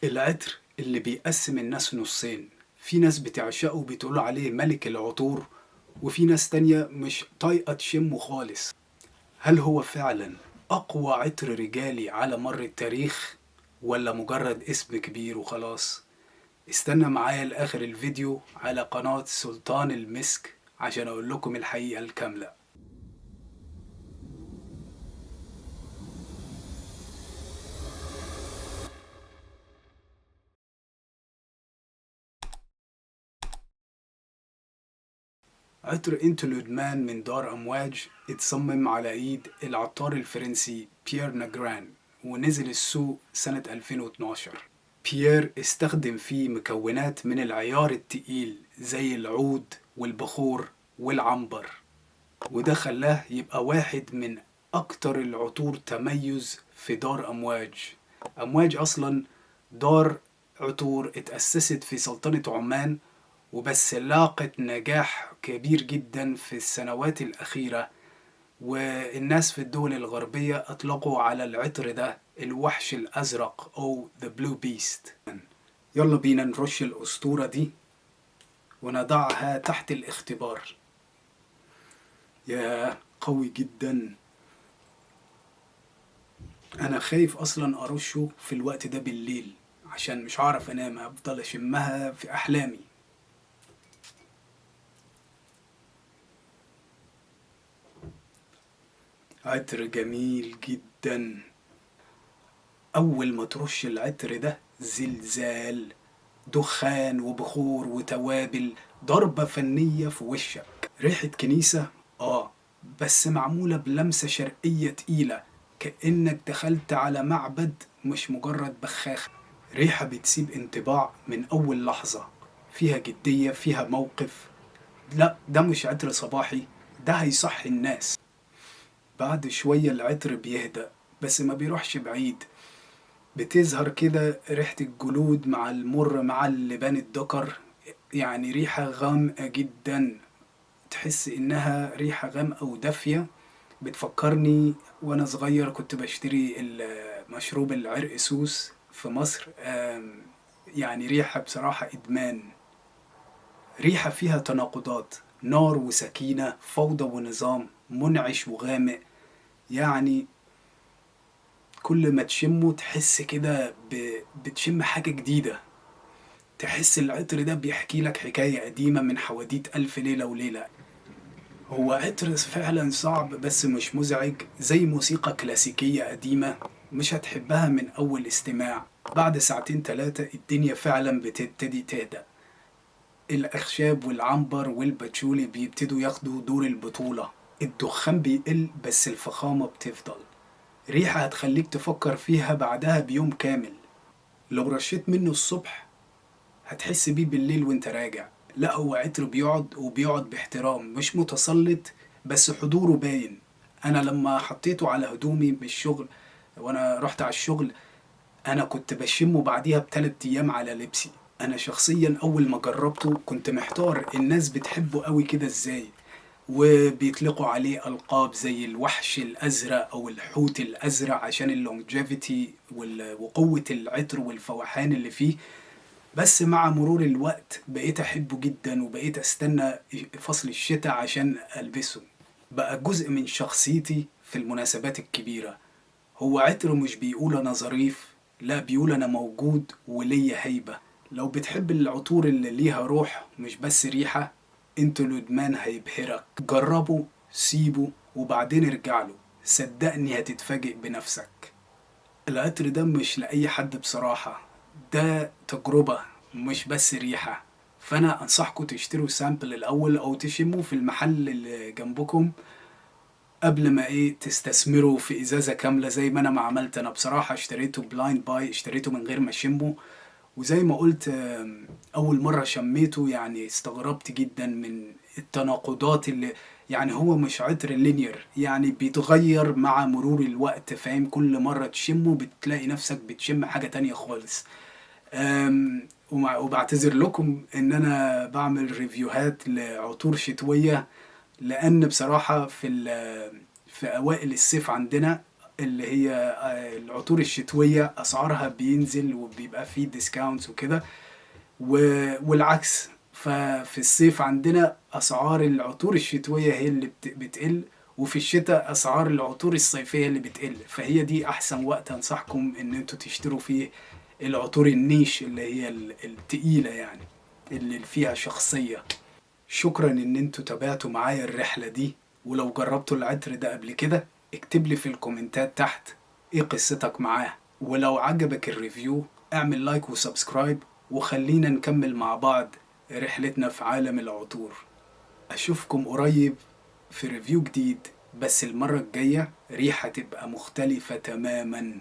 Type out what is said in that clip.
العطر اللي بيقسم الناس نصين، في ناس بتعشقه وبتقول عليه ملك العطور، وفي ناس تانية مش طايقة تشمه خالص. هل هو فعلا أقوى عطر رجالي على مر التاريخ، ولا مجرد اسم كبير وخلاص؟ استنى معايا لآخر الفيديو على قناة سلطان المسك عشان أقول لكم الحقيقة الكاملة. عطر انت لودمان من دار أمواج اتصمم على ايد العطار الفرنسي بيير ناجران، ونزل السوق سنة 2012. بيير استخدم فيه مكونات من العيار التقيل زي العود والبخور والعنبر، وده خلاه يبقى واحد من أكتر العطور تميز في دار أمواج. أمواج أصلا دار عطور اتأسست في سلطنة عمان، وبس لاقت نجاح كبير جدا في السنوات الأخيرة، والناس في الدول الغربية أطلقوا على العطر ده الوحش الأزرق أو The Blue Beast. يلا بينا نرش الأسطورة دي ونضعها تحت الاختبار. يا قوي جدا، أنا خايف أصلا أرشه في الوقت ده بالليل عشان مش هعرف أنام، أفضل أشمها في أحلامي. عطر جميل جدا. أول ما ترش العطر ده زلزال، دخان وبخور وتوابل، ضربة فنية في وشك. ريحة كنيسة بس معمولة بلمسة شرقية تقيلة، كأنك دخلت على معبد مش مجرد بخاخ. ريحة بتسيب انطباع من أول لحظة، فيها جدية، فيها موقف. لا، ده مش عطر صباحي، ده هيصحي الناس. بعد شوية العطر بيهدأ بس ما بيروحش بعيد، بتظهر كده ريحة الجلود مع المر مع اللبان الدكر، يعني ريحة غامقة جدا، تحس إنها ريحة غامقة ودافية. بتفكرني وأنا صغير كنت بشتري مشروب العرق سوس في مصر. يعني ريحة بصراحة إدمان. ريحة فيها تناقضات، نار وسكينة، فوضى ونظام، منعش وغامق. يعني كل ما تشمه تحس كده بتشم حاجة جديدة، تحس العطر ده بيحكي لك حكاية قديمة من حواديت ألف ليلة وليلة. هو عطر فعلا صعب بس مش مزعج، زي موسيقى كلاسيكية قديمة مش هتحبها من أول استماع، بعد ساعتين تلاتة الدنيا فعلا بتبتدي تهدأ. الأخشاب والعنبر والباتشولي بيبتدوا ياخدوا دور البطولة، الدخان بيقل بس الفخامة بتفضل. ريحة هتخليك تفكر فيها بعدها بيوم كامل. لو رشيت منه الصبح هتحس بيه بالليل وانت راجع. لا، هو عطر بيقعد وبيقعد باحترام، مش متسلط بس حضوره باين. انا لما حطيته على هدومي بالشغل وانا رحت على الشغل، انا كنت بشمه بعديها بثلاث ايام على لبسي. انا شخصيا اول ما جربته كنت محتار الناس بتحبه قوي كده ازاي، وبيطلقوا عليه ألقاب زي الوحش الأزرق أو الحوت الأزرق عشان اللونجيفيتي وقوة العطر والفوحان اللي فيه. بس مع مرور الوقت بقيت أحبه جدا، وبقيت أستنى فصل الشتاء عشان ألبسه، بقى جزء من شخصيتي في المناسبات الكبيرة. هو عطر مش بيقول أنا ظريف، لا، بيقول أنا موجود وليا هيبة. لو بتحب العطور اللي ليها روح مش بس ريحة، انت لودمان هيبهرك. جربه، سيبه وبعدين ارجع له، صدقني هتتفاجئ بنفسك. العطر ده مش لأي حد بصراحة، ده تجربة مش بس ريحة. فأنا أنصحكم تشتروا سامبل الأول أو تشموا في المحل اللي جنبكم قبل ما تستثمروا في إزازة كاملة زي ما أنا ما عملت. أنا بصراحة اشتريته بلايند باي، اشتريته من غير ما أشمه، وزي ما قلت أول مرة شميته يعني استغربت جدا من التناقضات اللي، يعني هو مش عطر لينير، يعني بيتغير مع مرور الوقت، فاهم؟ كل مرة تشمه بتلاقي نفسك بتشم حاجة تانية خالص. وبعتذر لكم ان انا بعمل ريفيوهات لعطور شتوية، لان بصراحة في اوائل الصيف عندنا اللي هي العطور الشتوية أسعارها بينزل وبيبقى فيه ديسكاونتس وكده، والعكس. ففي الصيف عندنا أسعار العطور الشتوية هي اللي بتقل، وفي الشتاء أسعار العطور الصيفية اللي بتقل. فهي دي أحسن وقت أنصحكم إن انتوا تشتروا فيه العطور النيش اللي هي التقيلة يعني، اللي فيها شخصية. شكرا إن انتوا تابعتوا معايا الرحلة دي، ولو جربتوا العطر ده قبل كده اكتب لي في الكومنتات تحت ايه قصتك معاه. ولو عجبك الريفيو اعمل لايك وسبسكرايب، وخلينا نكمل مع بعض رحلتنا في عالم العطور. أشوفكم قريب في ريفيو جديد، بس المرة الجاية ريحة تبقى مختلفة تماما.